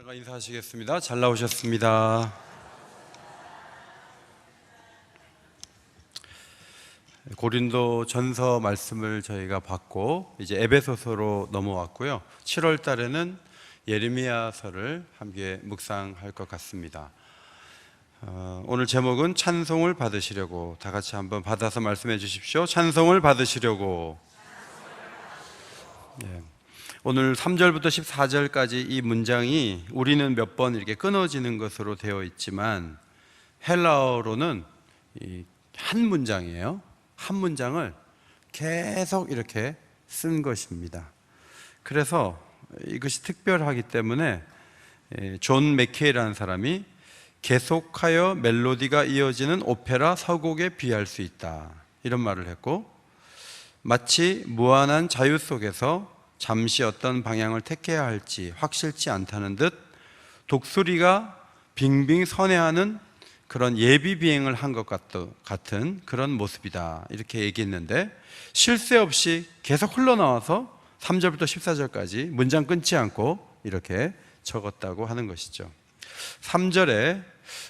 잠깐 인사하시겠습니다. 잘 나오셨습니다. 고린도 전서 말씀을 저희가 받고 이제 에베소서로 넘어왔고요. 7월 달에는 예레미야서를 함께 묵상할 것 같습니다. 오늘 제목은 찬송을 받으시려고. 다 같이 한번 받아서 말씀해 주십시오. 찬송을 받으시려고. 네. 오늘 3절부터 14절까지 이 문장이 우리는 몇 번 이렇게 끊어지는 것으로 되어 있지만 헬라어로는 한 문장이에요. 한 문장을 계속 이렇게 쓴 것입니다. 그래서 이것이 특별하기 때문에 존 맥케이라는 사람이 계속하여 멜로디가 이어지는 오페라 서곡에 비할 수 있다, 이런 말을 했고, 마치 무한한 자유 속에서 잠시 어떤 방향을 택해야 할지 확실치 않다는 듯 독수리가 빙빙 선회하는 그런 예비 비행을 한 것 같은 그런 모습이다, 이렇게 얘기했는데, 쉴 새 없이 계속 흘러나와서 3절부터 14절까지 문장 끊지 않고 이렇게 적었다고 하는 것이죠. 3절에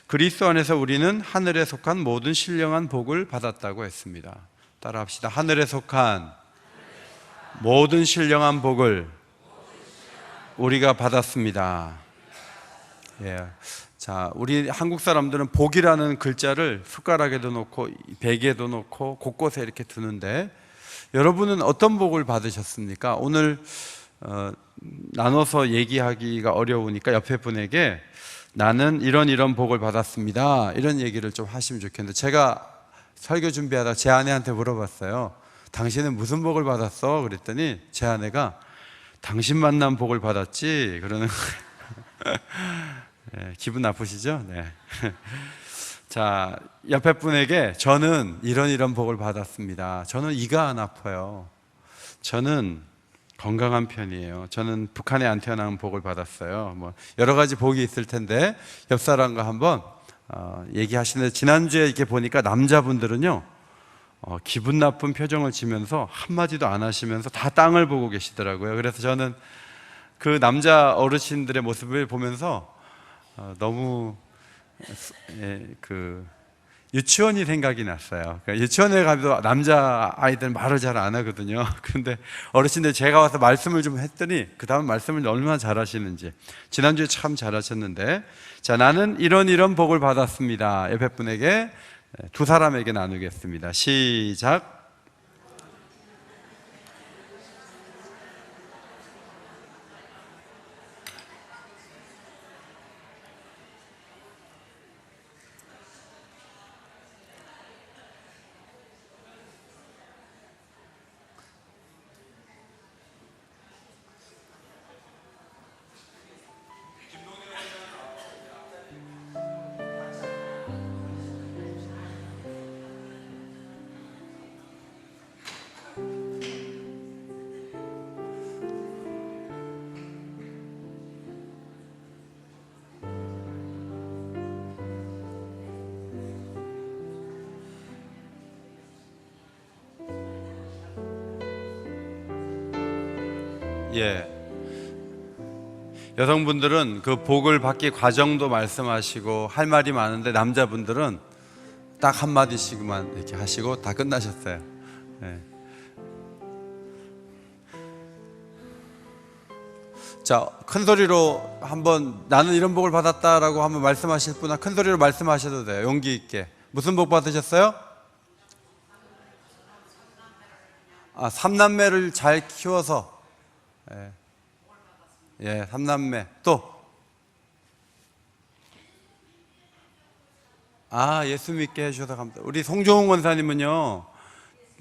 그리스도 안에서 우리는 하늘에 속한 모든 신령한 복을 받았다고 했습니다. 따라 합시다. 하늘에 속한 모든 신령한 복을 우리가 받았습니다. 예. 자, 우리 한국 사람들은 복이라는 글자를 숟가락에도 놓고 베개에도 놓고 곳곳에 이렇게 두는데, 여러분은 어떤 복을 받으셨습니까? 오늘 나눠서 얘기하기가 어려우니까 옆에 분에게 나는 이런 복을 받았습니다, 이런 얘기를 좀 하시면 좋겠는데, 제가 설교 준비하다 제 아내한테 물어봤어요. 당신은 무슨 복을 받았어? 그랬더니 제 아내가 당신 만난 복을 받았지, 그러는 거예요. 네, 기분 나쁘시죠? 네. 자, 옆에 분에게 저는 이런 복을 받았습니다. 저는 이가 안 아파요. 저는 건강한 편이에요. 저는 북한에 안 태어난 복을 받았어요. 뭐 여러 가지 복이 있을 텐데 옆 사람과 한번 얘기하시는데, 지난주에 이렇게 보니까 남자분들은요, 기분 나쁜 표정을 지면서 한마디도 안 하시면서 다 땅을 보고 계시더라고요. 그래서 저는 그 남자 어르신들의 모습을 보면서 너무 유치원이 생각이 났어요. 그러니까 유치원에 가도 남자 아이들 말을 잘 안 하거든요. 그런데 어르신들 제가 와서 말씀을 좀 했더니 그 다음 말씀을 얼마나 잘하시는지, 지난주에 참 잘하셨는데, 자, 나는 이런 복을 받았습니다. 옆에 분에게 두 사람에게 나누겠습니다. 시작. 예. 여성분들은 그 복을 받기 과정도 말씀하시고 할 말이 많은데, 남자분들은 딱 한마디씩만 이렇게 하시고 다 끝나셨어요. 예. 자, 큰 소리로 한번 나는 이런 복을 받았다라고 한번 말씀하실 분은 큰 소리로 말씀하셔도 돼요. 용기 있게. 무슨 복 받으셨어요? 삼남매를 잘 키워서. 예, 삼남매. 또 예수 믿게 해주셔서 감사합니다. 우리 송종훈 권사님은요,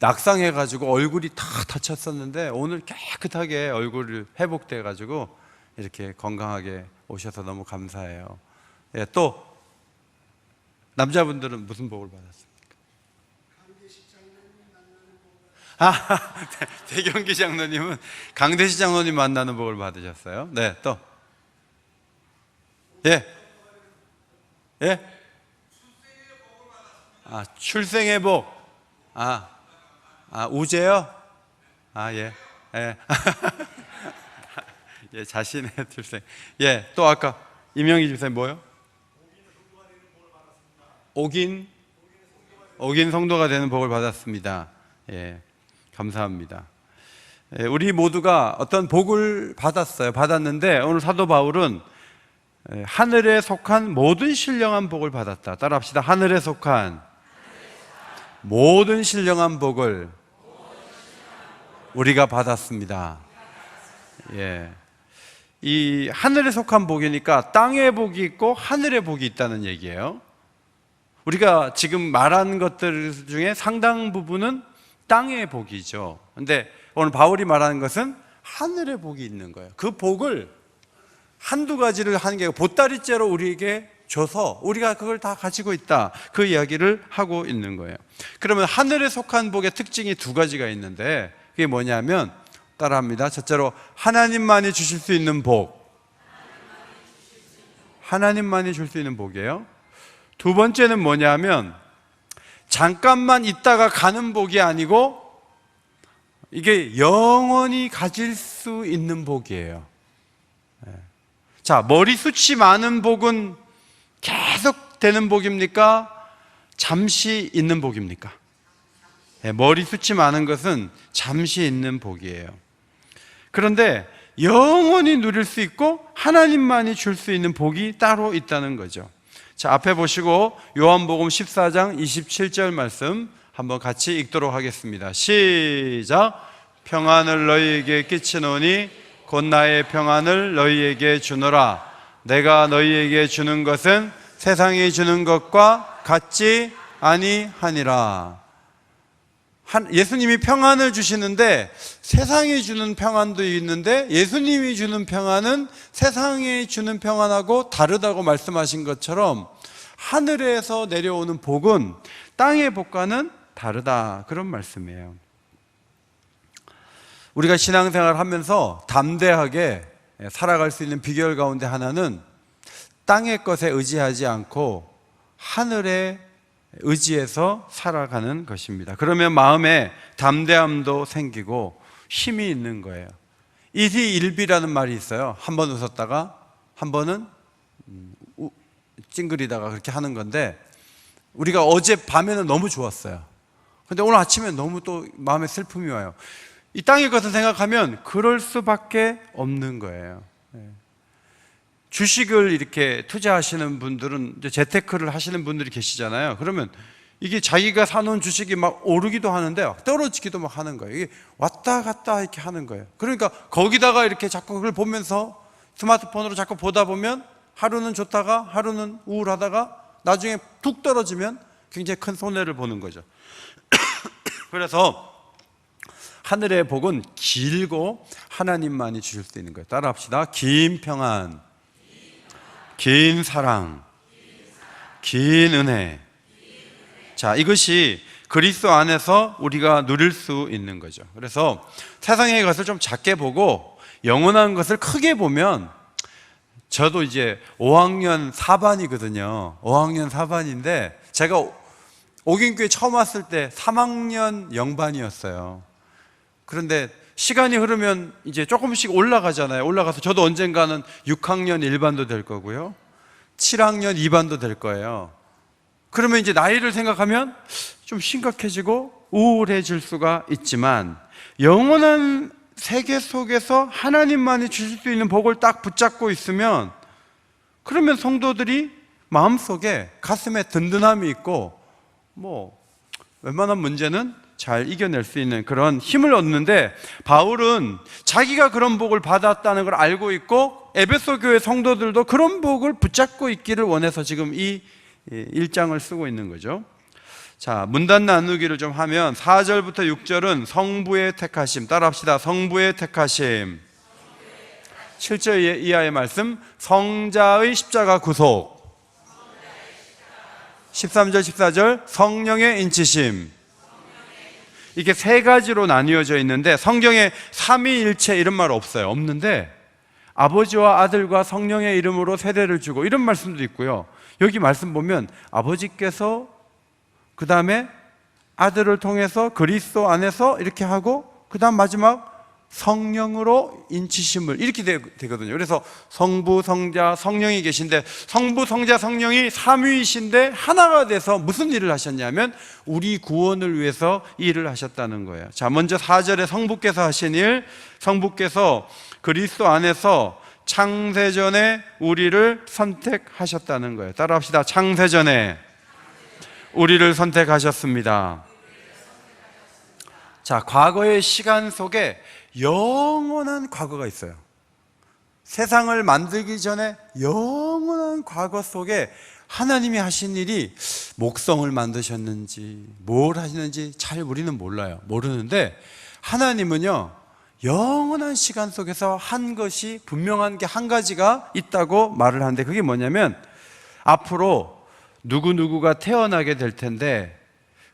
낙상해가지고 얼굴이 다 다쳤었는데 오늘 깨끗하게 얼굴이 회복돼가지고 이렇게 건강하게 오셔서 너무 감사해요. 예, 또 남자분들은 무슨 복을 받았습니까? 대경기 장로님은 강대시 장로님 만나는 복을 받으셨어요. 네, 또. 예. 예? 출생의 복. 우제요? 예. 예. 예, 자신의 출생. 예, 또 아까 이명희 집사님 뭐요? 옥인 성도가 되는 복을 받았습니다. 예, 감사합니다. 예, 우리 모두가 어떤 복을 받았는데 오늘 사도 바울은 하늘에 속한 모든 신령한 복을 받았다. 따라합시다. 하늘에 속한 모든 신령한 복을 우리가 받았습니다. 예. 이 하늘에 속한 복이니까 땅의 복이 있고 하늘의 복이 있다는 얘기예요. 우리가 지금 말한 것들 중에 상당 부분은 땅의 복이죠. 근데 오늘 바울이 말하는 것은 하늘의 복이 있는 거예요. 그 복을 한두 가지를 하는 게 아니고 보따리째로 우리에게 줘서 우리가 그걸 다 가지고 있다. 그 이야기를 하고 있는 거예요. 그러면 하늘에 속한 복의 특징이 두 가지가 있는데 그게 뭐냐면 따라합니다. 첫째로 하나님만이 주실 수 있는 복. 하나님만이 줄 수 있는 복이에요. 두 번째는 뭐냐면 잠깐만 있다가 가는 복이 아니고 이게 영원히 가질 수 있는 복이에요. 자, 머리숱이 많은 복은 계속 되는 복입니까? 잠시 있는 복입니까? 머리숱이 많은 것은 잠시 있는 복이에요. 그런데 영원히 누릴 수 있고 하나님만이 줄 수 있는 복이 따로 있다는 거죠. 자, 앞에 보시고 요한복음 14장 27절 말씀 한번 같이 읽도록 하겠습니다. 시작. 평안을 너희에게 끼치노니 곧 나의 평안을 너희에게 주노라. 내가 너희에게 주는 것은 세상이 주는 것과 같지 아니하니라. 예수님이 평안을 주시는데 세상이 주는 평안도 있는데 예수님이 주는 평안은 세상이 주는 평안하고 다르다고 말씀하신 것처럼 하늘에서 내려오는 복은 땅의 복과는 다르다, 그런 말씀이에요. 우리가 신앙생활을 하면서 담대하게 살아갈 수 있는 비결 가운데 하나는 땅의 것에 의지하지 않고 하늘에 의지해서 살아가는 것입니다. 그러면 마음에 담대함도 생기고 힘이 있는 거예요. 일희일비라는 말이 있어요. 한 번 웃었다가 한 번은 찡그리다가 그렇게 하는 건데 우리가 어제 밤에는 너무 좋았어요. 근데 오늘 아침에 너무 또 마음에 슬픔이 와요. 이 땅의 것을 생각하면 그럴 수밖에 없는 거예요. 주식을 이렇게 투자하시는 분들은 이제 재테크를 하시는 분들이 계시잖아요. 그러면 이게 자기가 사놓은 주식이 막 오르기도 하는데 떨어지기도 막 하는 거예요. 이게 왔다 갔다 이렇게 하는 거예요. 그러니까 거기다가 이렇게 자꾸 그걸 보면서 스마트폰으로 자꾸 보다 보면 하루는 좋다가 하루는 우울하다가 나중에 툭 떨어지면 굉장히 큰 손해를 보는 거죠. 그래서 하늘의 복은 길고 하나님만이 주실 수 있는 거예요. 따라합시다. 긴 평안, 긴 사랑, 긴 은혜. 자, 이것이 그리스도 안에서 우리가 누릴 수 있는 거죠. 그래서 세상의 것을 좀 작게 보고 영원한 것을 크게 보면, 저도 이제 5학년 4반이거든요. 5학년 4반인데 제가 옥인교회 처음 왔을 때 3학년 0반이었어요. 그런데 시간이 흐르면 이제 조금씩 올라가잖아요. 올라가서 저도 언젠가는 6학년 1반도 될 거고요, 7학년 2반도 될 거예요. 그러면 이제 나이를 생각하면 좀 심각해지고 우울해질 수가 있지만, 영원한 세계 속에서 하나님만이 주실 수 있는 복을 딱 붙잡고 있으면, 그러면 성도들이 마음속에 가슴에 든든함이 있고 웬만한 문제는 잘 이겨낼 수 있는 그런 힘을 얻는데, 바울은 자기가 그런 복을 받았다는 걸 알고 있고 에베소 교회 성도들도 그런 복을 붙잡고 있기를 원해서 지금 이 1장을 쓰고 있는 거죠. 자, 문단 나누기를 좀 하면 4절부터 6절은 성부의 택하심, 따라합시다. 성부의 택하심. 7절 이하의 말씀, 성자의 십자가 구속. 13절 14절 성령의 인치심. 이게 세 가지로 나뉘어져 있는데, 성경에 삼위일체 이런 말 없어요. 없는데 아버지와 아들과 성령의 이름으로 세례를 주고 이런 말씀도 있고요. 여기 말씀 보면 아버지께서 그 다음에 아들을 통해서 그리스도 안에서 이렇게 하고, 그 다음 마지막 성령으로 인치심을, 이렇게 되거든요. 그래서 성부, 성자, 성령이 계신데, 성부, 성자, 성령이 삼위이신데 하나가 돼서 무슨 일을 하셨냐면 우리 구원을 위해서 일을 하셨다는 거예요. 자, 먼저 4절에 성부께서 하신 일, 성부께서 그리스도 안에서 창세전에 우리를 선택하셨다는 거예요. 따라합시다. 창세전에 우리를 선택하셨습니다. 자, 과거의 시간 속에 영원한 과거가 있어요. 세상을 만들기 전에 영원한 과거 속에 하나님이 하신 일이, 목성을 만드셨는지 뭘 하시는지 잘 우리는 몰라요. 모르는데 하나님은요, 영원한 시간 속에서 한 것이, 분명한 게 한 가지가 있다고 말을 하는데, 그게 뭐냐면 앞으로 누구누구가 태어나게 될 텐데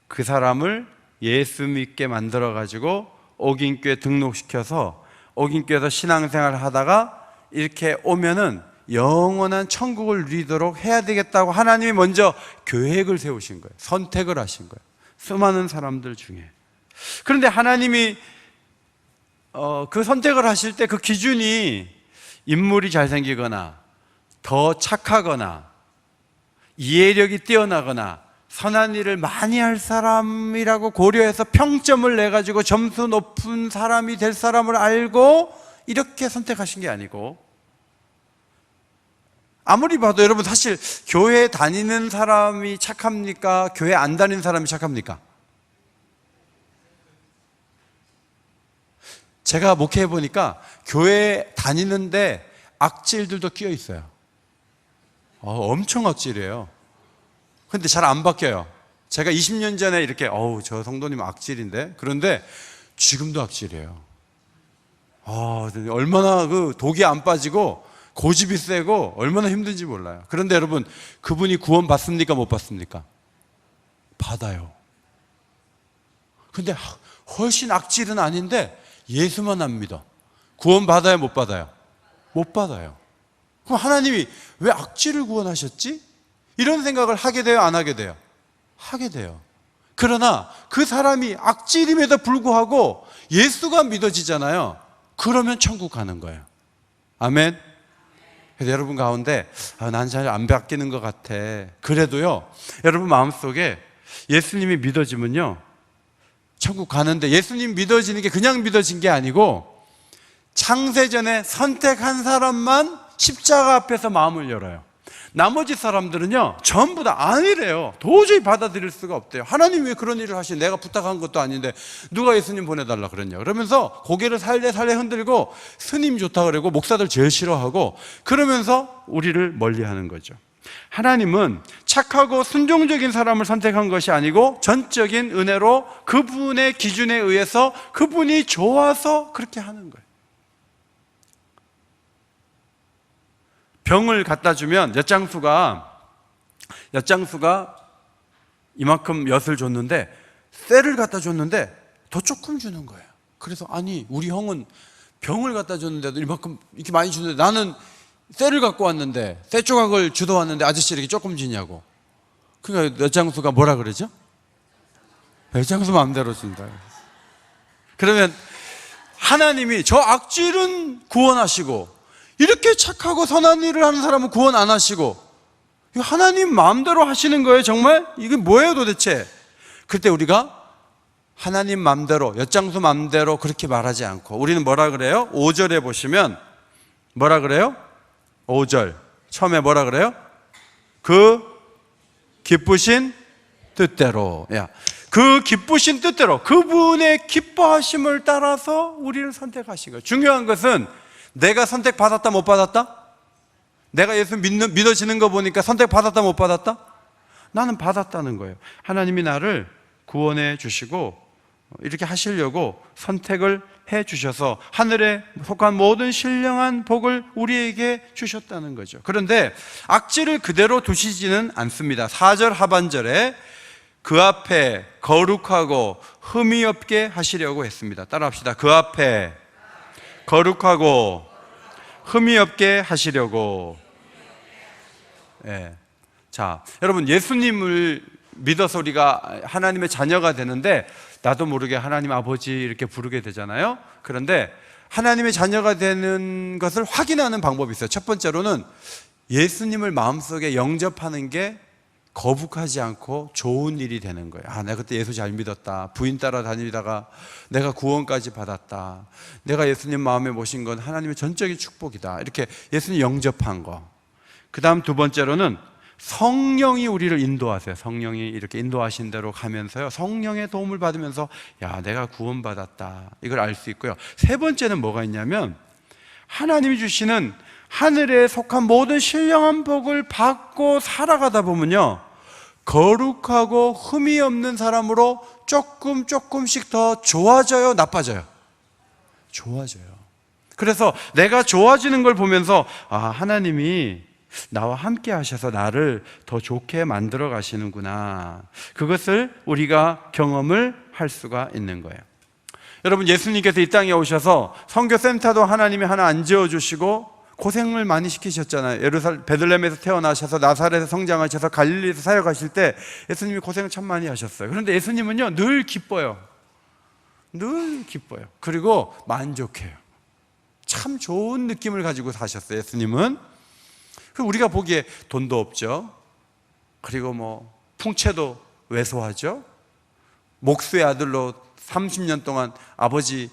그 사람을 예수 믿게 만들어 가지고 옥인교회 등록시켜서 옥인교회에서 신앙생활을 하다가 이렇게 오면은 영원한 천국을 누리도록 해야 되겠다고 하나님이 먼저 계획을 세우신 거예요. 선택을 하신 거예요. 수많은 사람들 중에. 그런데 하나님이 그 선택을 하실 때 그 기준이 인물이 잘생기거나 더 착하거나 이해력이 뛰어나거나 선한 일을 많이 할 사람이라고 고려해서 평점을 내가지고 점수 높은 사람이 될 사람을 알고 이렇게 선택하신 게 아니고, 아무리 봐도 여러분, 사실 교회 다니는 사람이 착합니까? 교회 안 다니는 사람이 착합니까? 제가 목회해 보니까 교회 다니는데 악질들도 끼어 있어요. 엄청 악질이에요. 근데 잘 안 바뀌어요. 제가 20년 전에 이렇게 저 성도님 악질인데, 그런데 지금도 악질이에요. 얼마나 그 독이 안 빠지고 고집이 세고 얼마나 힘든지 몰라요. 그런데 여러분, 그분이 구원 받습니까? 못 받습니까? 받아요. 근데 훨씬 악질은 아닌데 예수만 안 믿어. 구원 받아요? 못 받아요? 못 받아요. 그럼 하나님이 왜 악질을 구원하셨지? 이런 생각을 하게 돼요? 안 하게 돼요? 하게 돼요. 그러나 그 사람이 악질임에도 불구하고 예수가 믿어지잖아요. 그러면 천국 가는 거예요. 아멘. 그래서 여러분 가운데 난 잘 안 바뀌는 것 같아. 그래도요, 여러분 마음속에 예수님이 믿어지면요, 천국 가는데, 예수님 믿어지는 게 그냥 믿어진 게 아니고 창세전에 선택한 사람만 십자가 앞에서 마음을 열어요. 나머지 사람들은요, 전부 다 아니래요. 도저히 받아들일 수가 없대요. 하나님 왜 그런 일을 하시? 내가 부탁한 것도 아닌데 누가 예수님 보내달라 그랬냐? 그러면서 고개를 살레살레 흔들고 스님 좋다 그러고 목사들 제일 싫어하고, 그러면서 우리를 멀리하는 거죠. 하나님은 착하고 순종적인 사람을 선택한 것이 아니고 전적인 은혜로 그분의 기준에 의해서 그분이 좋아서 그렇게 하는 거예요. 병을 갖다 주면 엿장수가 이만큼 엿을 줬는데 쇠를 갖다 줬는데 더 조금 주는 거예요. 그래서 아니, 우리 형은 병을 갖다 줬는데도 이만큼 이렇게 많이 주는데 나는 쇠를 갖고 왔는데, 쇠 조각을 주워 왔는데 아저씨 이렇게 조금 주냐고. 그러니까 엿장수가 뭐라 그러죠? 엿장수 마음대로 준다. 그러면 하나님이 저 악질은 구원하시고 이렇게 착하고 선한 일을 하는 사람은 구원 안 하시고, 하나님 마음대로 하시는 거예요. 정말 이게 뭐예요 도대체? 그때 우리가 하나님 마음대로, 엿장수 마음대로 그렇게 말하지 않고 우리는 뭐라 그래요? 5절에 보시면 뭐라 그래요? 5절 처음에 뭐라 그래요? 그 기쁘신 뜻대로. 그 기쁘신 뜻대로, 그분의 기뻐하심을 따라서 우리를 선택하신 거예요. 중요한 것은 내가 선택받았다 못 받았다? 내가 예수 믿어지는 거 보니까 선택받았다 못 받았다? 나는 받았다는 거예요. 하나님이 나를 구원해 주시고 이렇게 하시려고 선택을 해 주셔서 하늘에 속한 모든 신령한 복을 우리에게 주셨다는 거죠. 그런데 악질을 그대로 두시지는 않습니다. 4절 하반절에 그 앞에 거룩하고 흠이 없게 하시려고 했습니다. 따라합시다. 그 앞에 거룩하고 흠이 없게 하시려고. 자, 여러분, 예수님을 믿어서 우리가 하나님의 자녀가 되는데 나도 모르게 하나님 아버지 이렇게 부르게 되잖아요. 그런데 하나님의 자녀가 되는 것을 확인하는 방법이 있어요. 첫 번째로는 예수님을 마음속에 영접하는 게 거북하지 않고 좋은 일이 되는 거예요. 내가 그때 예수 잘 믿었다. 부인 따라 다니다가 내가 구원까지 받았다. 내가 예수님 마음에 모신 건 하나님의 전적인 축복이다. 이렇게 예수님 영접한 거. 그 다음 두 번째로는 성령이 우리를 인도하세요. 성령이 이렇게 인도하신 대로 가면서요, 성령의 도움을 받으면서 내가 구원받았다, 이걸 알 수 있고요. 세 번째는 뭐가 있냐면, 하나님이 주시는 하늘에 속한 모든 신령한 복을 받고 살아가다 보면요, 거룩하고 흠이 없는 사람으로 조금씩 더 좋아져요, 나빠져요? 좋아져요. 그래서 내가 좋아지는 걸 보면서 하나님이 나와 함께 하셔서 나를 더 좋게 만들어 가시는구나, 그것을 우리가 경험을 할 수가 있는 거예요. 여러분, 예수님께서 이 땅에 오셔서 선교센터도 하나님이 하나 안 지어주시고 고생을 많이 시키셨잖아요. 베들레헴에서 태어나셔서 나사렛에서 성장하셔서 갈릴리에서 사역하실 때 예수님이 고생을 참 많이 하셨어요. 그런데 예수님은요, 늘 기뻐요. 늘 기뻐요. 그리고 만족해요. 참 좋은 느낌을 가지고 사셨어요, 예수님은. 우리가 보기에 돈도 없죠. 그리고 풍채도 왜소하죠. 목수의 아들로 30년 동안 아버지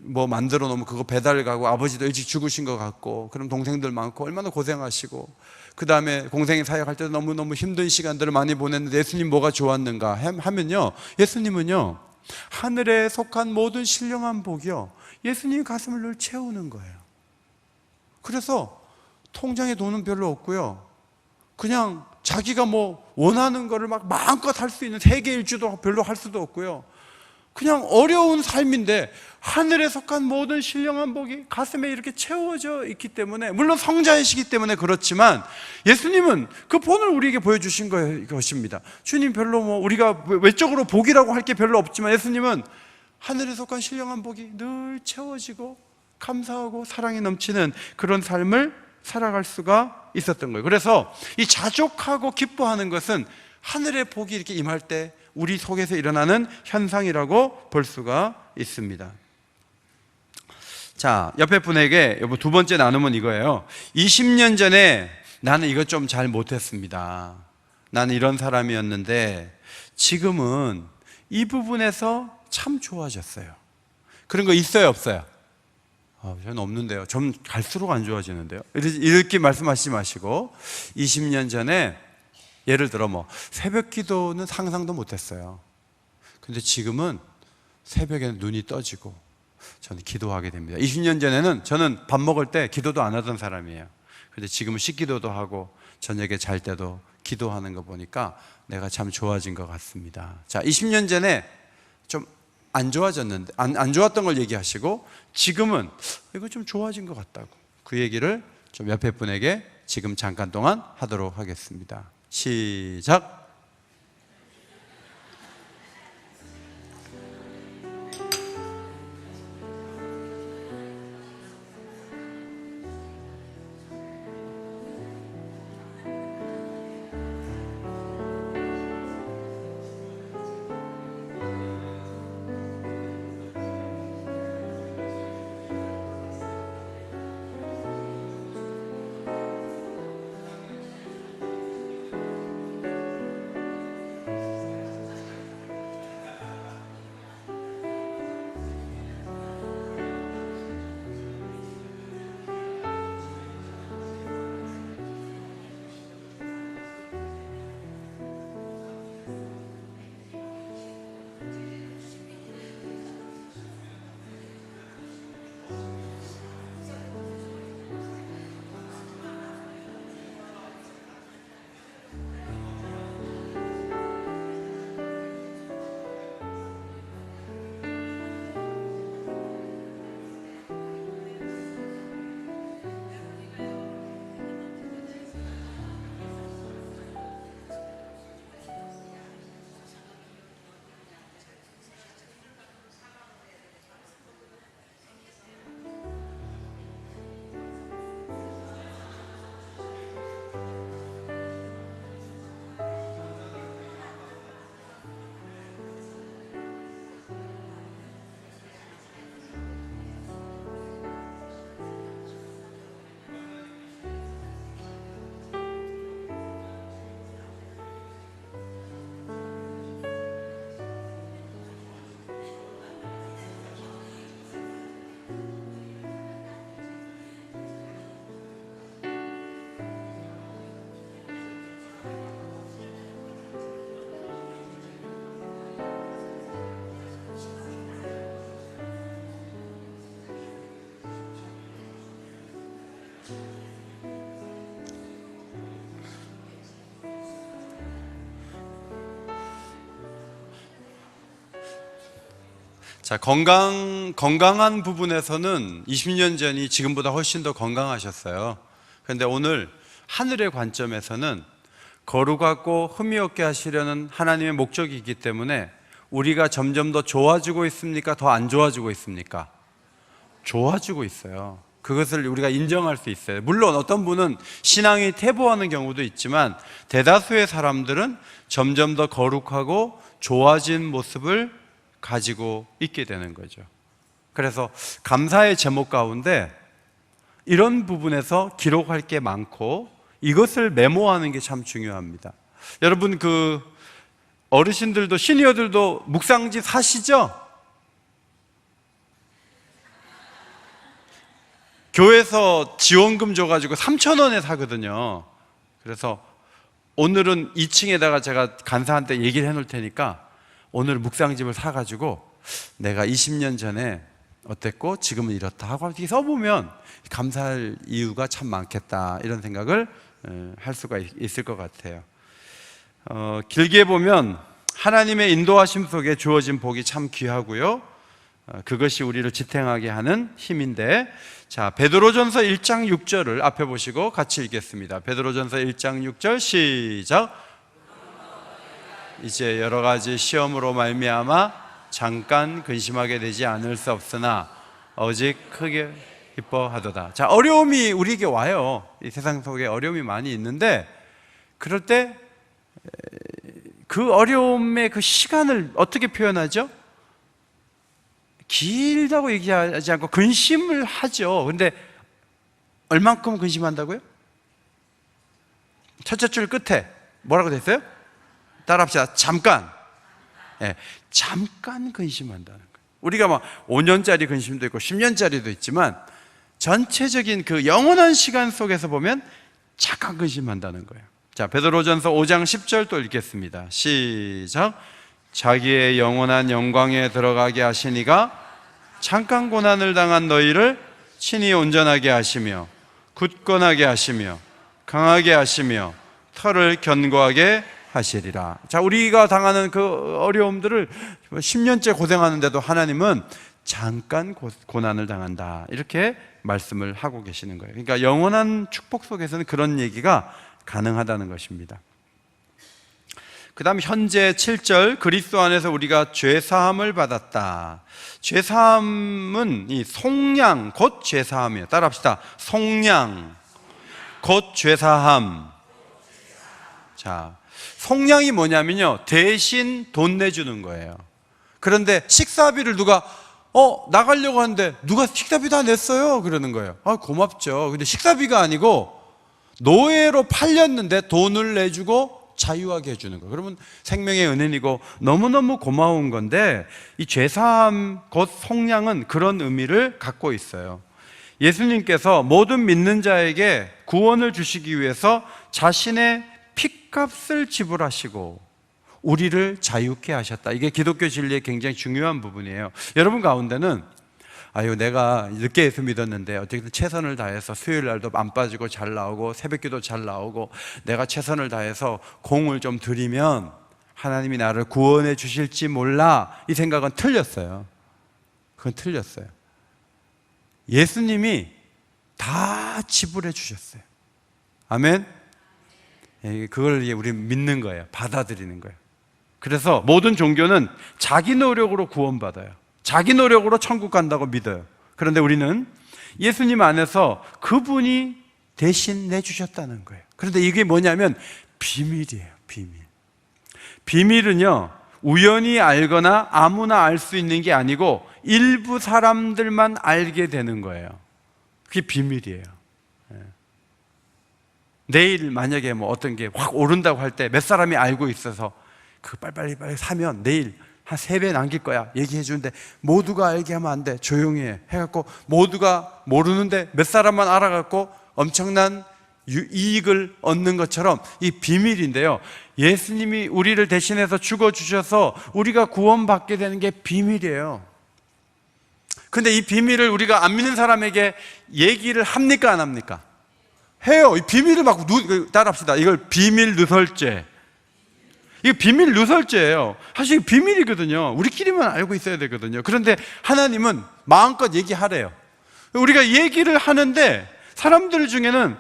만들어 놓으면 그거 배달 가고, 아버지도 일찍 죽으신 것 같고, 그럼 동생들 많고 얼마나 고생하시고, 그 다음에 공생애 사역할 때도 너무너무 힘든 시간들을 많이 보냈는데 예수님 뭐가 좋았는가 하면요, 예수님은요, 하늘에 속한 모든 신령한 복이요, 예수님 가슴을 늘 채우는 거예요. 그래서 통장에 돈은 별로 없고요, 그냥 자기가 원하는 거를 마음껏 할 수 있는 세계 일주도 별로 할 수도 없고요, 그냥 어려운 삶인데 하늘에 속한 모든 신령한 복이 가슴에 이렇게 채워져 있기 때문에, 물론 성자이시기 때문에 그렇지만 예수님은 그 본을 우리에게 보여주신 것입니다. 주님 별로 우리가 외적으로 복이라고 할 게 별로 없지만 예수님은 하늘에 속한 신령한 복이 늘 채워지고 감사하고 사랑이 넘치는 그런 삶을 살아갈 수가 있었던 거예요. 그래서 이 자족하고 기뻐하는 것은 하늘의 복이 이렇게 임할 때 우리 속에서 일어나는 현상이라고 볼 수가 있습니다. 자, 옆에 분에게 두 번째 나눔은 이거예요. 20년 전에 나는 이것 좀 잘 못했습니다. 나는 이런 사람이었는데 지금은 이 부분에서 참 좋아졌어요. 그런 거 있어요, 없어요? 저는 없는데요. 좀 갈수록 안 좋아지는데요. 이렇게 말씀하시지 마시고, 20년 전에 예를 들어 새벽 기도는 상상도 못했어요. 근데 지금은 새벽에는 눈이 떠지고 저는 기도하게 됩니다. 20년 전에는 저는 밥 먹을 때 기도도 안 하던 사람이에요. 근데 지금은 식기도도 하고 저녁에 잘 때도 기도하는 거 보니까 내가 참 좋아진 것 같습니다. 자, 20년 전에 좀 안 좋아졌는데, 안 좋았던 걸 얘기하시고 지금은 이거 좀 좋아진 것 같다고, 그 얘기를 좀 옆에 분에게 지금 잠깐 동안 하도록 하겠습니다. 시작. 자, 건강한 부분에서는 20년 전이 지금보다 훨씬 더 건강하셨어요. 그런데 오늘 하늘의 관점에서는 거룩하고 흠이 없게 하시려는 하나님의 목적이 있기 때문에 우리가 점점 더 좋아지고 있습니까? 더 안 좋아지고 있습니까? 좋아지고 있어요. 그것을 우리가 인정할 수 있어요. 물론 어떤 분은 신앙이 퇴보하는 경우도 있지만 대다수의 사람들은 점점 더 거룩하고 좋아진 모습을 가지고 있게 되는 거죠. 그래서 감사의 제목 가운데 이런 부분에서 기록할 게 많고 이것을 메모하는 게 참 중요합니다. 여러분, 어르신들도 시니어들도 묵상지 사시죠? 교회에서 지원금 줘가지고 3,000원에 사거든요. 그래서 오늘은 2층에다가 제가 간사한테 얘기를 해놓을 테니까 오늘 묵상집을 사가지고 내가 20년 전에 어땠고 지금은 이렇다 하고 이렇게 써보면 감사할 이유가 참 많겠다, 이런 생각을 할 수가 있을 것 같아요. 길게 보면 하나님의 인도하심 속에 주어진 복이 참 귀하고요, 그것이 우리를 지탱하게 하는 힘인데, 자, 베드로전서 1장 6절을 앞에 보시고 같이 읽겠습니다. 베드로전서 1장 6절 시작. 이제 여러 가지 시험으로 말미암아 잠깐 근심하게 되지 않을 수 없으나 오직 크게 기뻐하도다. 자, 어려움이 우리에게 와요. 이 세상 속에 어려움이 많이 있는데, 그럴 때 그 어려움의 그 시간을 어떻게 표현하죠? 길다고 얘기하지 않고 근심을 하죠. 근데 얼만큼 근심한다고요? 첫째 줄 끝에 뭐라고 됐어요? 따라합시다. 잠깐. 네, 잠깐 근심한다는 거예요. 우리가 막 5년짜리 근심도 있고 10년짜리도 있지만 전체적인 그 영원한 시간 속에서 보면 잠깐 근심한다는 거예요. 자, 베드로전서 5장 10절 또 읽겠습니다. 시작. 자기의 영원한 영광에 들어가게 하시니가 잠깐 고난을 당한 너희를 친히 온전하게 하시며 굳건하게 하시며 강하게 하시며 털을 견고하게 하시리라. 자, 우리가 당하는 그 어려움들을 10년째 고생하는데도 하나님은 잠깐 고난을 당한다, 이렇게 말씀을 하고 계시는 거예요. 그러니까 영원한 축복 속에서는 그런 얘기가 가능하다는 것입니다. 그 다음 현재 7절, 그리스도 안에서 우리가 죄사함을 받았다. 죄사함은 이 속량 곧 죄사함이에요. 따라합시다. 속량 곧 죄사함. 자, 속량이 뭐냐면요, 대신 돈 내주는 거예요. 그런데 식사비를 누가 나가려고 하는데 누가 식사비 다 냈어요 그러는 거예요. 고맙죠. 근데 식사비가 아니고 노예로 팔렸는데 돈을 내주고 자유하게 해주는 거예요. 그러면 생명의 은혜이고 너무너무 고마운 건데, 이 죄사함 곧 속량은 그런 의미를 갖고 있어요. 예수님께서 모든 믿는 자에게 구원을 주시기 위해서 자신의 핏값을 지불하시고 우리를 자유케 하셨다. 이게 기독교 진리의 굉장히 중요한 부분이에요. 여러분 가운데는 내가 늦게 예수 믿었는데 어떻게든 최선을 다해서 수요일 날도 안 빠지고 잘 나오고 새벽기도 잘 나오고 내가 최선을 다해서 공을 좀 들이면 하나님이 나를 구원해 주실지 몰라, 이 생각은 틀렸어요. 그건 틀렸어요. 예수님이 다 지불해 주셨어요. 아멘. 그걸 우리 믿는 거예요. 받아들이는 거예요. 그래서 모든 종교는 자기 노력으로 구원받아요. 자기 노력으로 천국 간다고 믿어요. 그런데 우리는 예수님 안에서 그분이 대신 내주셨다는 거예요. 그런데 이게 뭐냐면 비밀이에요. 비밀은요, 우연히 알거나 아무나 알 수 있는 게 아니고 일부 사람들만 알게 되는 거예요. 그게 비밀이에요. 내일 만약에 어떤 게 확 오른다고 할 때 몇 사람이 알고 있어서 그 빨리 사면 내일 한 3배 남길 거야 얘기해 주는데 모두가 알게 하면 안 돼. 조용히 해갖고 모두가 모르는데 몇 사람만 알아갖고 엄청난 이익을 얻는 것처럼 이 비밀인데요, 예수님이 우리를 대신해서 죽어주셔서 우리가 구원받게 되는 게 비밀이에요. 근데 이 비밀을 우리가 안 믿는 사람에게 얘기를 합니까 안 합니까? 해요. 이 비밀을 막 따라합시다. 이걸 비밀 누설죄. 이게 비밀 누설죄예요. 사실 이게 비밀이거든요. 우리끼리만 알고 있어야 되거든요. 그런데 하나님은 마음껏 얘기하래요. 우리가 얘기를 하는데 사람들 중에는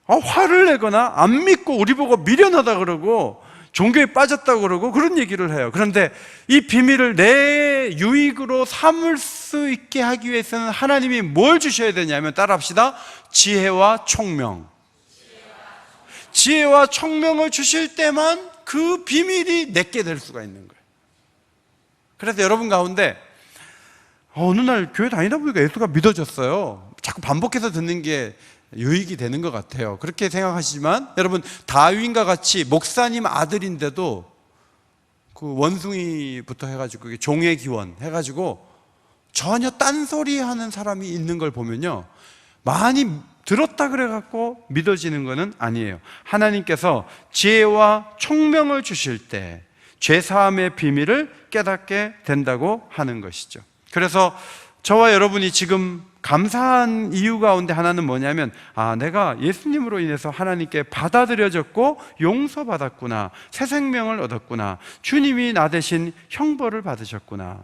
화를 내거나 안 믿고 우리 보고 미련하다 그러고 종교에 빠졌다고 그러고 그런 얘기를 해요. 그런데 이 비밀을 내 유익으로 삼을 수 있게 하기 위해서는 하나님이 뭘 주셔야 되냐면, 따라합시다. 지혜와 총명. 지혜와 총명을 주실 때만 그 비밀이 내게 될 수가 있는 거예요. 그래서 여러분 가운데 어느 날 교회 다니다 보니까 예수가 믿어졌어요. 자꾸 반복해서 듣는 게 유익이 되는 것 같아요. 그렇게 생각하시지만 여러분, 다윈과 같이 목사님 아들인데도 그 원숭이부터 해가지고 종의 기원 해가지고 전혀 딴소리 하는 사람이 있는 걸 보면요, 많이 들었다 그래갖고 믿어지는 것은 아니에요. 하나님께서 지혜와 총명을 주실 때 죄사함의 비밀을 깨닫게 된다고 하는 것이죠. 그래서 저와 여러분이 지금 감사한 이유 가운데 하나는 뭐냐면, 내가 예수님으로 인해서 하나님께 받아들여졌고 용서받았구나, 새 생명을 얻었구나, 주님이 나 대신 형벌을 받으셨구나,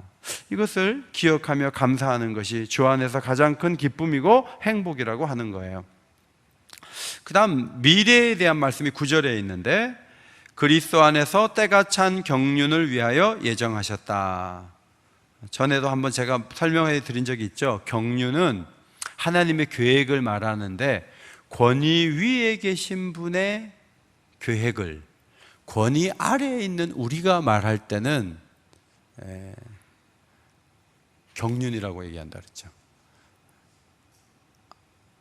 이것을 기억하며 감사하는 것이 주 안에서 가장 큰 기쁨이고 행복이라고 하는 거예요. 그 다음 미래에 대한 말씀이 9절에 있는데, 그리스도 안에서 때가 찬 경륜을 위하여 예정하셨다. 전에도 한번 제가 설명해 드린 적이 있죠. 경륜은 하나님의 계획을 말하는데, 권위 위에 계신 분의 계획을 권위 아래에 있는 우리가 말할 때는 경륜이라고 얘기한다 그랬죠.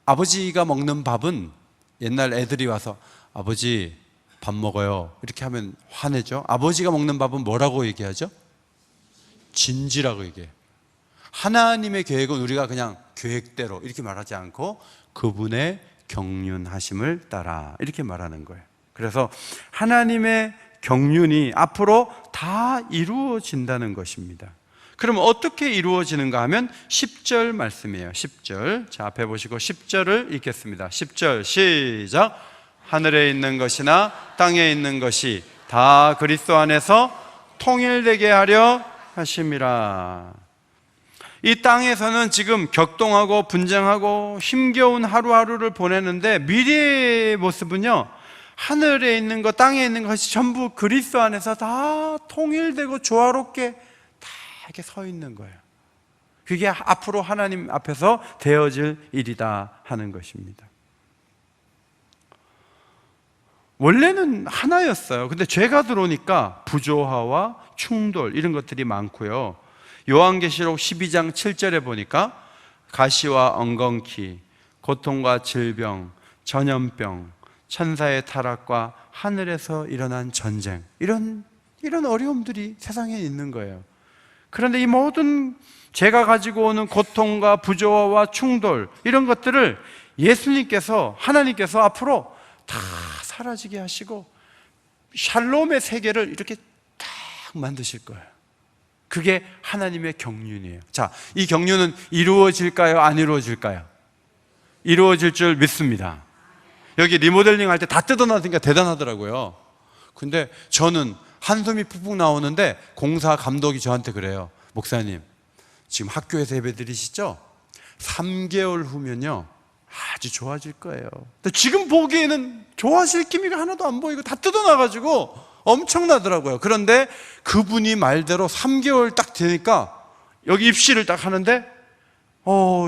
아버지가 먹는 밥은 옛날 애들이 와서 아버지 밥 먹어요 이렇게 하면 화내죠. 아버지가 먹는 밥은 뭐라고 얘기하죠? 진지라고 얘기해요. 하나님의 계획은 우리가 그냥 계획대로 이렇게 말하지 않고 그분의 경륜하심을 따라 이렇게 말하는 거예요. 그래서 하나님의 경륜이 앞으로 다 이루어진다는 것입니다. 그럼 어떻게 이루어지는가 하면 10절 말씀이에요. 10절. 자, 앞에 보시고 10절을 읽겠습니다. 10절 시작. 하늘에 있는 것이나 땅에 있는 것이 다 그리스도 안에서 통일되게 하려 하심이라. 이 땅에서는 지금 격동하고 분쟁하고 힘겨운 하루하루를 보내는데, 미래의 모습은요, 하늘에 있는 것, 땅에 있는 것이 전부 그리스도 안에서 다 통일되고 조화롭게 다 이렇게 서 있는 거예요. 그게 앞으로 하나님 앞에서 되어질 일이다 하는 것입니다. 원래는 하나였어요. 근데 죄가 들어오니까 부조화와 충돌 이런 것들이 많고요. 요한계시록 12장 7절에 보니까 가시와 엉겅퀴, 고통과 질병, 전염병, 천사의 타락과 하늘에서 일어난 전쟁, 이런 어려움들이 세상에 있는 거예요. 그런데 이 모든 죄가 가지고 오는 고통과 부조화와 충돌, 이런 것들을 예수님께서, 하나님께서 앞으로 다 사라지게 하시고 샬롬의 세계를 이렇게 딱 만드실 거예요. 그게 하나님의 경륜이에요. 자, 이 경륜은 이루어질까요? 안 이루어질까요? 이루어질 줄 믿습니다. 여기 리모델링 할 때 다 뜯어놨으니까 대단하더라고요. 근데 저는 한숨이 푹푹 나오는데 공사 감독이 저한테 그래요. 목사님, 지금 학교에서 예배 드리시죠? 3개월 후면요 아주 좋아질 거예요. 근데 지금 보기에는 좋아질 기미가 하나도 안 보이고 다 뜯어놔가지고 엄청나더라고요. 그런데 그분이 말대로 3개월 딱 되니까 여기 입시를 딱 하는데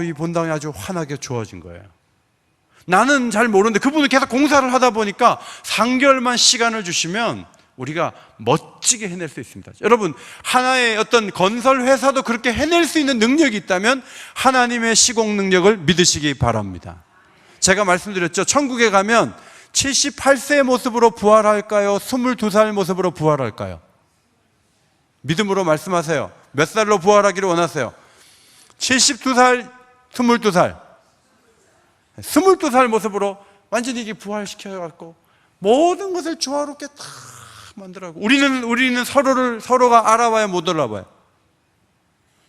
이 본당이 아주 환하게 좋아진 거예요. 나는 잘 모르는데 그분은 계속 공사를 하다 보니까 3개월만 시간을 주시면 우리가 멋지게 해낼 수 있습니다. 여러분, 하나의 어떤 건설 회사도 그렇게 해낼 수 있는 능력이 있다면 하나님의 시공 능력을 믿으시기 바랍니다. 제가 말씀드렸죠. 천국에 가면 78세의 모습으로 부활할까요? 22살 모습으로 부활할까요? 믿음으로 말씀하세요. 몇 살로 부활하기를 원하세요? 72살, 22살. 22살 모습으로 완전히 이게 부활시켜갖고 모든 것을 조화롭게 다 만들어가고, 우리는 서로가 알아봐야 못 알아봐요.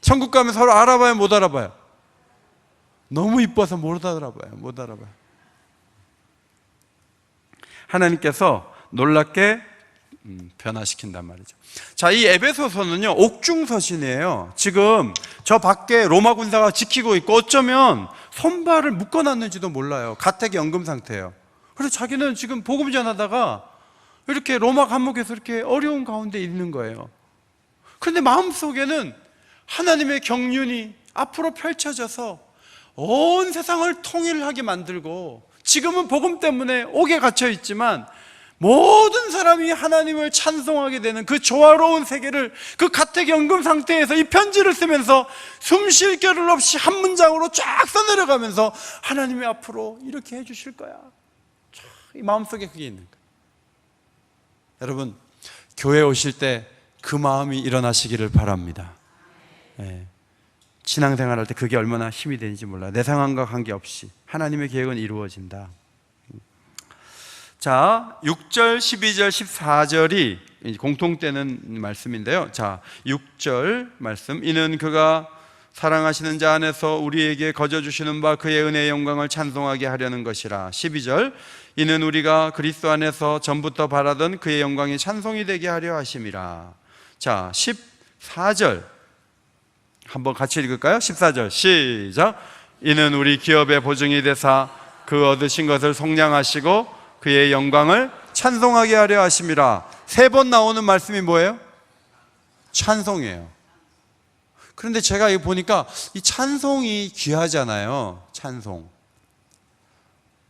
천국 가면 서로 알아봐야 못 알아봐요. 너무 이뻐서 못 알아봐요. 하나님께서 놀랍게 변화시킨단 말이죠. 자, 이 에베소서는요, 옥중서신이에요. 지금 저 밖에 로마 군사가 지키고 있고 어쩌면 손발을 묶어놨는지도 몰라요. 가택연금 상태예요. 그래서 자기는 지금 복음 전하다가 이렇게 로마 감옥에서 이렇게 어려운 가운데 있는 거예요. 그런데 마음속에는 하나님의 경륜이 앞으로 펼쳐져서 온 세상을 통일하게 만들고, 지금은 복음 때문에 옥에 갇혀 있지만 모든 사람이 하나님을 찬송하게 되는 그 조화로운 세계를 그 가택연금 상태에서 이 편지를 쓰면서 숨 쉴 겨를 없이 한 문장으로 쫙 써내려가면서 하나님이 앞으로 이렇게 해주실 거야. 이 마음속에 그게 있는 거예요. 여러분, 교회 오실 때 그 마음이 일어나시기를 바랍니다. 네. 신앙생활할 때 그게 얼마나 힘이 되는지 몰라요. 내 상황과 관계없이 하나님의 계획은 이루어진다. 자, 6절, 12절, 14절이 공통되는 말씀인데요. 자, 6절 말씀. 이는 그가 사랑하시는 자 안에서 우리에게 거저 주시는 바 그의 은혜의 영광을 찬송하게 하려는 것이라. 12절. 이는 우리가 그리스도 안에서 전부터 바라던 그의 영광이 찬송이 되게 하려 하심이라. 자, 14절 한번 같이 읽을까요? 14절 시작. 이는 우리 기업의 보증이 되사 그 얻으신 것을 속량하시고 그의 영광을 찬송하게 하려 하심이라. 3번 나오는 말씀이 뭐예요? 찬송이에요. 그런데 제가 이거 보니까 이 찬송이 귀하잖아요. 찬송.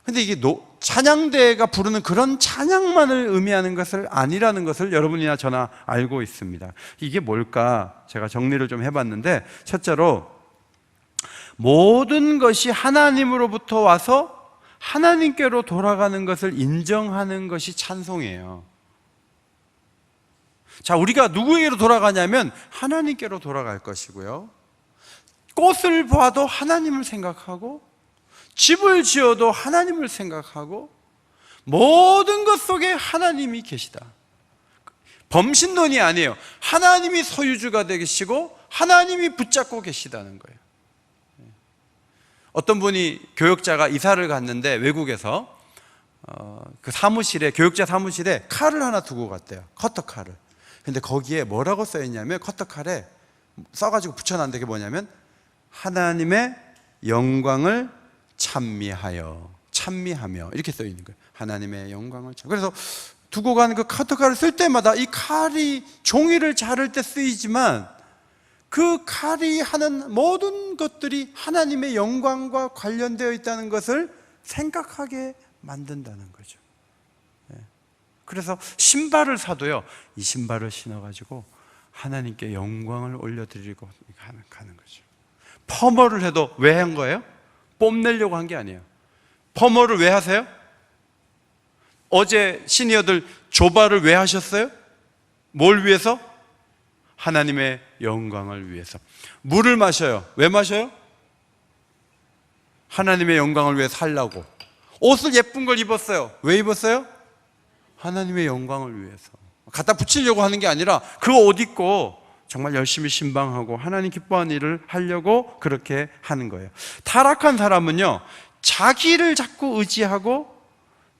근데 이게 찬양대가 부르는 그런 찬양만을 의미하는 것을 아니라는 것을 여러분이나 저나 알고 있습니다. 이게 뭘까? 제가 정리를 좀 해봤는데, 첫째로 모든 것이 하나님으로부터 와서 하나님께로 돌아가는 것을 인정하는 것이 찬송이에요. 자, 우리가 누구에게로 돌아가냐면 하나님께로 돌아갈 것이고요, 꽃을 봐도 하나님을 생각하고, 집을 지어도 하나님을 생각하고, 모든 것 속에 하나님이 계시다. 범신론이 아니에요. 하나님이 소유주가 되시고 하나님이 붙잡고 계시다는 거예요. 어떤 분이 교역자가 이사를 갔는데 외국에서 그 사무실에, 교역자 사무실에 칼을 하나 두고 갔대요. 커터 칼을. 근데 거기에 뭐라고 써있냐면, 커터 칼에 써가지고 붙여놨는데 그게 뭐냐면 하나님의 영광을 찬미하며 이렇게 써 있는 거예요. 하나님의 영광을 찬미. 그래서 두고 간 그 커터 칼을 쓸 때마다 이 칼이 종이를 자를 때 쓰이지만 그 칼이 하는 모든 것들이 하나님의 영광과 관련되어 있다는 것을 생각하게 만든다는 거죠. 그래서 신발을 사도요, 이 신발을 신어가지고 하나님께 영광을 올려드리고 가는 거죠. 퍼머를 해도 왜 한 거예요? 뽐내려고 한 게 아니에요. 퍼머를 왜 하세요? 어제 시니어들 조발을 왜 하셨어요? 뭘 위해서? 하나님의 영광을 위해서. 물을 마셔요. 왜 마셔요? 하나님의 영광을 위해 살라고. 옷을 예쁜 걸 입었어요. 왜 입었어요? 하나님의 영광을 위해서. 갖다 붙이려고 하는 게 아니라 그 옷 입고 정말 열심히 신방하고 하나님 기뻐하는 일을 하려고 그렇게 하는 거예요. 타락한 사람은요, 자기를 자꾸 의지하고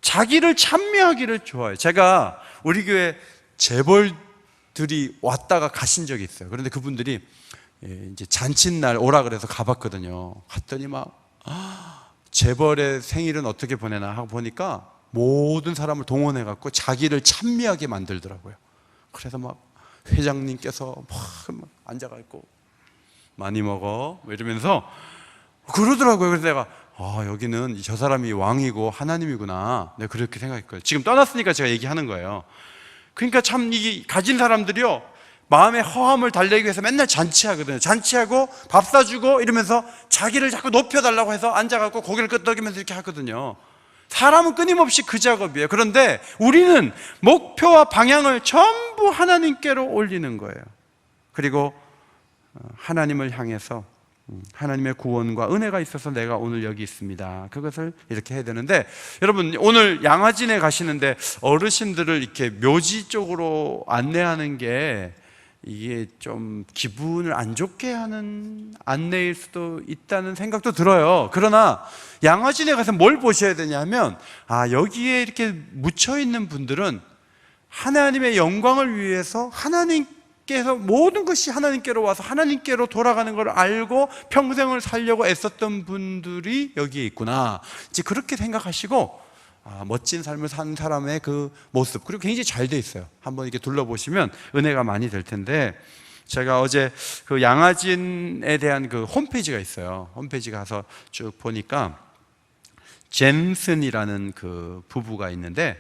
자기를 찬미하기를 좋아해요. 제가 우리 교회 재벌들이 왔다가 가신 적이 있어요. 그런데 그분들이 이제 잔칫날 오라 그래서 가봤거든요. 갔더니 막 재벌의 생일은 어떻게 보내나 하고 보니까 모든 사람을 동원해갖고 자기를 찬미하게 만들더라고요. 그래서 막 회장님께서 막 앉아갖고 많이 먹어 이러면서 그러더라고요. 그래서 내가 여기는 저 사람이 왕이고 하나님이구나, 내가 그렇게 생각했거든요. 지금 떠났으니까 제가 얘기하는 거예요. 그러니까 참 이게 가진 사람들이요, 마음의 허함을 달래기 위해서 맨날 잔치하거든요. 잔치하고 밥 사주고 이러면서 자기를 자꾸 높여달라고 해서 앉아갖고 고개를 끄덕이면서 이렇게 하거든요. 사람은 끊임없이 그 작업이에요. 그런데 우리는 목표와 방향을 전부 하나님께로 올리는 거예요. 그리고 하나님을 향해서 하나님의 구원과 은혜가 있어서 내가 오늘 여기 있습니다, 그것을 이렇게 해야 되는데, 여러분 오늘 양화진에 가시는데 어르신들을 이렇게 묘지 쪽으로 안내하는 게 이게 좀 기분을 안 좋게 하는 안내일 수도 있다는 생각도 들어요. 그러나 양화진에 가서 뭘 보셔야 되냐면, 여기에 이렇게 묻혀 있는 분들은 하나님의 영광을 위해서 하나님께서 모든 것이 하나님께로 와서 하나님께로 돌아가는 걸 알고 평생을 살려고 애썼던 분들이 여기에 있구나, 이제 그렇게 생각하시고 멋진 삶을 사는 사람의 그 모습, 그리고 굉장히 잘 돼 있어요. 한번 이렇게 둘러보시면 은혜가 많이 될 텐데, 제가 어제 그 양화진에 대한 그 홈페이지가 있어요. 홈페이지 가서 쭉 보니까 젠슨이라는 그 부부가 있는데,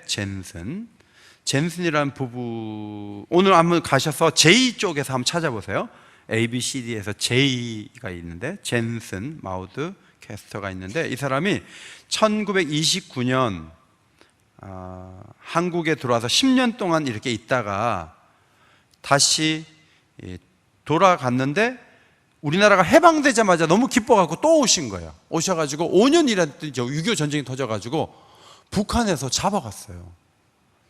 젠슨이라는 부부, 오늘 한번 가셔서 J 쪽에서 한번 찾아보세요. ABCD에서 J가 있는데, 젠슨 마우드 캐스터가 있는데, 이 사람이 1929년 한국에 들어와서 10년 동안 이렇게 있다가 다시 돌아갔는데, 우리나라가 해방되자마자 너무 기뻐갖고 또 오신 거예요. 오셔가지고 5년 일했더니 6.25 전쟁이 터져가지고 북한에서 잡아갔어요.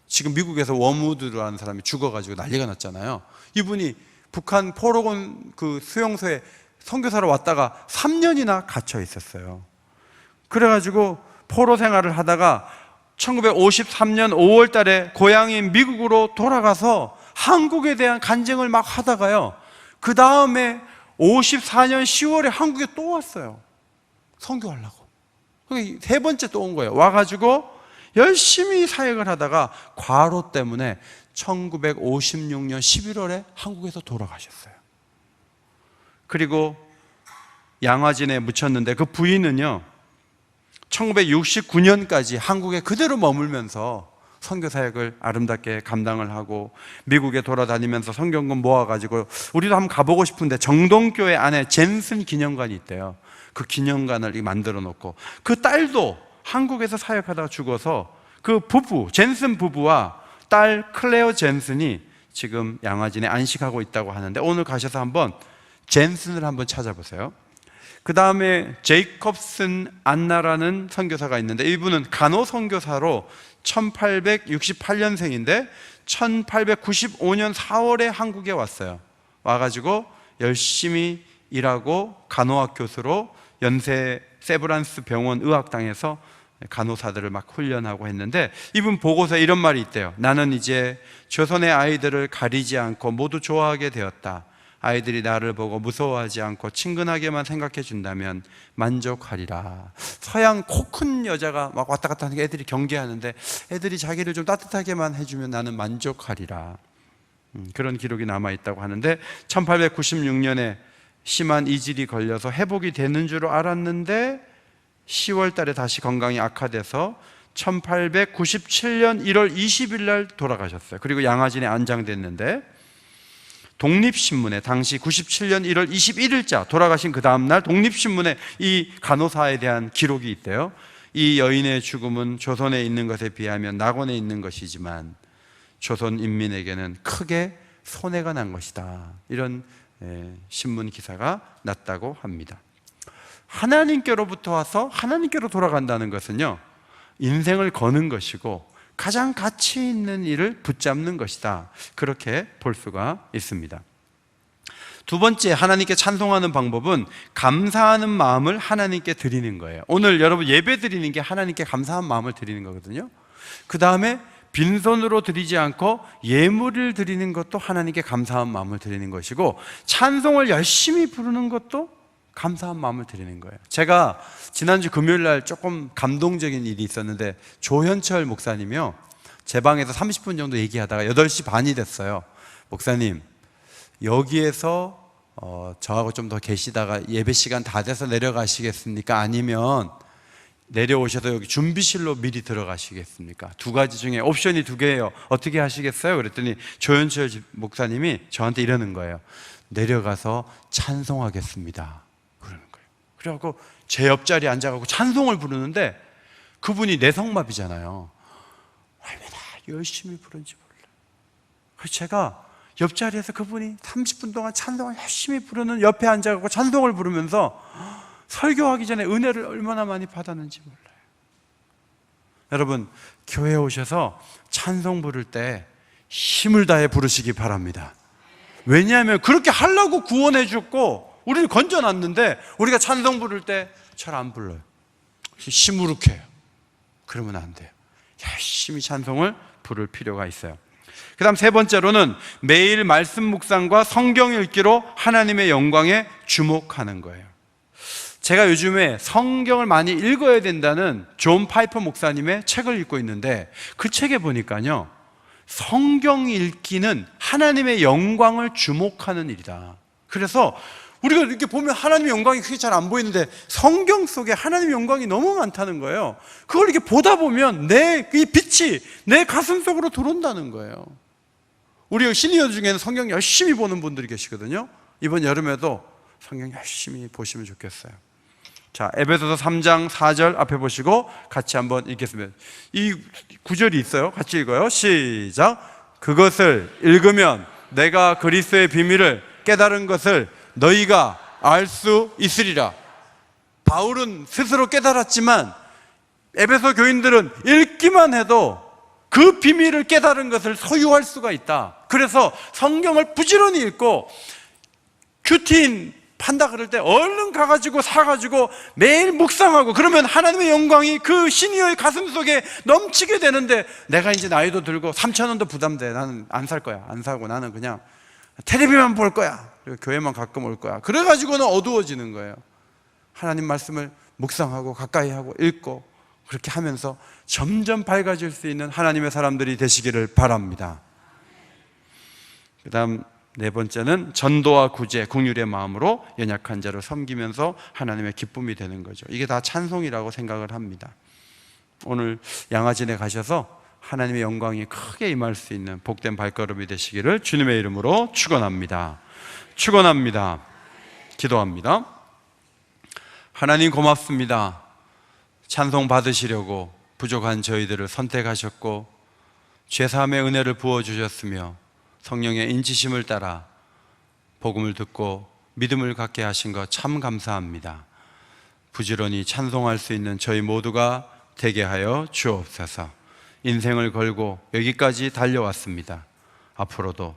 지금 미국에서 워무드라는 사람이 죽어가지고 난리가 났잖아요. 이분이 북한 포로군 그 수용소에 선교사로 왔다가 3년이나 갇혀 있었어요. 그래가지고 포로 생활을 하다가 1953년 5월 달에 고향인 미국으로 돌아가서 한국에 대한 간증을 막 하다가요, 그 다음에 54년 10월에 한국에 또 왔어요. 선교하려고. 세 번째 또 온 거예요. 와가지고 열심히 사역을 하다가 과로 때문에 1956년 11월에 한국에서 돌아가셨어요. 그리고 양화진에 묻혔는데, 그 부인은요 1969년까지 한국에 그대로 머물면서 선교사역을 아름답게 감당을 하고 미국에 돌아다니면서 성경금 모아가지고, 우리도 한번 가보고 싶은데 정동교회 안에 젠슨 기념관이 있대요. 그 기념관을 만들어 놓고, 그 딸도 한국에서 사역하다가 죽어서 그 부부, 젠슨 부부와 딸 클레어 젠슨이 지금 양화진에 안식하고 있다고 하는데, 오늘 가셔서 한번 젠슨을 한번 찾아보세요. 그 다음에 제이콥슨 안나라는 선교사가 있는데, 이분은 간호 선교사로 1868년생인데 1895년 4월에 한국에 왔어요. 와가지고 열심히 일하고 간호학 교수로 연세 세브란스 병원 의학당에서 간호사들을 막 훈련하고 했는데, 이분 보고서에 이런 말이 있대요. 나는 이제 조선의 아이들을 가리지 않고 모두 좋아하게 되었다. 아이들이 나를 보고 무서워하지 않고 친근하게만 생각해 준다면 만족하리라. 서양 코 큰 여자가 막 왔다 갔다 하는 게 애들이 경계하는데, 애들이 자기를 좀 따뜻하게만 해주면 나는 만족하리라. 그런 기록이 남아있다고 하는데, 1896년에 심한 이질이 걸려서 회복이 되는 줄 알았는데 10월 달에 다시 건강이 악화돼서 1897년 1월 20일 날 돌아가셨어요. 그리고 양화진에 안장됐는데, 독립신문에 당시 97년 1월 21일자 돌아가신 그 다음날 독립신문에 이 간호사에 대한 기록이 있대요. 이 여인의 죽음은 조선에 있는 것에 비하면 낙원에 있는 것이지만 조선 인민에게는 크게 손해가 난 것이다. 이런 신문 기사가 났다고 합니다. 하나님께로부터 와서 하나님께로 돌아간다는 것은요, 인생을 거는 것이고 가장 가치 있는 일을 붙잡는 것이다. 그렇게 볼 수가 있습니다. 두 번째, 하나님께 찬송하는 방법은 감사하는 마음을 하나님께 드리는 거예요. 오늘 여러분 예배 드리는 게 하나님께 감사한 마음을 드리는 거거든요. 그 다음에 빈손으로 드리지 않고 예물을 드리는 것도 하나님께 감사한 마음을 드리는 것이고, 찬송을 열심히 부르는 것도 감사한 마음을 드리는 거예요. 제가 지난주 금요일 날 조금 감동적인 일이 있었는데, 조현철 목사님이요, 제 방에서 30분 정도 얘기하다가 8시 반이 됐어요. 목사님, 여기에서 저하고 좀 더 계시다가 예배 시간 다 돼서 내려가시겠습니까? 아니면 내려오셔서 여기 준비실로 미리 들어가시겠습니까? 두 가지 중에 옵션이 두 개예요. 어떻게 하시겠어요? 그랬더니 조현철 목사님이 저한테 이러는 거예요. 내려가서 찬송하겠습니다. 그러는 거예요. 그래갖고 제 옆자리에 앉아가지고 찬송을 부르는데, 그분이 내성마비잖아요. 얼마나 열심히 부른지 몰라요. 그래서 제가 옆자리에서 그분이 30분 동안 찬송을 열심히 부르는 옆에 앉아가지고 찬송을 부르면서 설교하기 전에 은혜를 얼마나 많이 받았는지 몰라요. 여러분, 교회에 오셔서 찬송 부를 때 힘을 다해 부르시기 바랍니다. 왜냐하면 그렇게 하려고 구원해 줬고 우리를 건져놨는데 우리가 찬송 부를 때 잘 안 불러요. 시무룩해요. 그러면 안 돼요. 열심히 찬송을 부를 필요가 있어요. 그 다음 세 번째로는 매일 말씀 묵상과 성경 읽기로 하나님의 영광에 주목하는 거예요. 제가 요즘에 성경을 많이 읽어야 된다는 존 파이퍼 목사님의 책을 읽고 있는데 그 책에 보니까요, 성경 읽기는 하나님의 영광을 주목하는 일이다. 그래서 우리가 이렇게 보면 하나님의 영광이 크게 잘 안 보이는데 성경 속에 하나님의 영광이 너무 많다는 거예요. 그걸 이렇게 보다 보면 이 빛이 내 가슴 속으로 들어온다는 거예요. 우리 시니어 중에는 성경 열심히 보는 분들이 계시거든요. 이번 여름에도 성경 열심히 보시면 좋겠어요. 자, 에베소서 3장 4절 앞에 보시고 같이 한번 읽겠습니다. 이 구절이 있어요. 같이 읽어요. 시작. 그것을 읽으면 내가 그리스도의 비밀을 깨달은 것을 너희가 알 수 있으리라. 바울은 스스로 깨달았지만 에베소 교인들은 읽기만 해도 그 비밀을 깨달은 것을 소유할 수가 있다. 그래서 성경을 부지런히 읽고 큐티인 판다 그럴 때 얼른 가가지고 사가지고 매일 묵상하고, 그러면 하나님의 영광이 그 시니어의 가슴 속에 넘치게 되는데, 내가 이제 나이도 들고 3,000원도 부담돼. 나는 안 살 거야. 안 사고 나는 그냥 텔레비만 볼 거야. 그리고 교회만 가끔 올 거야. 그래가지고는 어두워지는 거예요. 하나님 말씀을 묵상하고 가까이 하고 읽고 그렇게 하면서 점점 밝아질 수 있는 하나님의 사람들이 되시기를 바랍니다. 그 다음 네 번째는 전도와 구제, 긍휼의 마음으로 연약한 자를 섬기면서 하나님의 기쁨이 되는 거죠. 이게 다 찬송이라고 생각을 합니다. 오늘 양화진에 가셔서 하나님의 영광이 크게 임할 수 있는 복된 발걸음이 되시기를 주님의 이름으로 축원합니다. 축원합니다. 기도합니다. 하나님 고맙습니다. 찬송 받으시려고 부족한 저희들을 선택하셨고 죄사함의 은혜를 부어주셨으며 성령의 인치심을 따라 복음을 듣고 믿음을 갖게 하신 것 참 감사합니다. 부지런히 찬송할 수 있는 저희 모두가 되게 하여 주옵소서. 인생을 걸고 여기까지 달려왔습니다. 앞으로도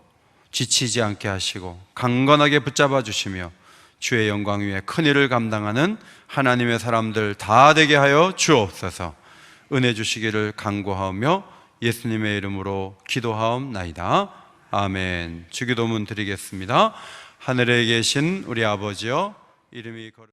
지치지 않게 하시고 강건하게 붙잡아 주시며 주의 영광 위에 큰 일을 감당하는 하나님의 사람들 다 되게 하여 주옵소서. 은혜 주시기를 간구하며 예수님의 이름으로 기도하옵나이다. 아멘. 주기도문 드리겠습니다. 하늘에 계신 우리 아버지여, 이름이 거룩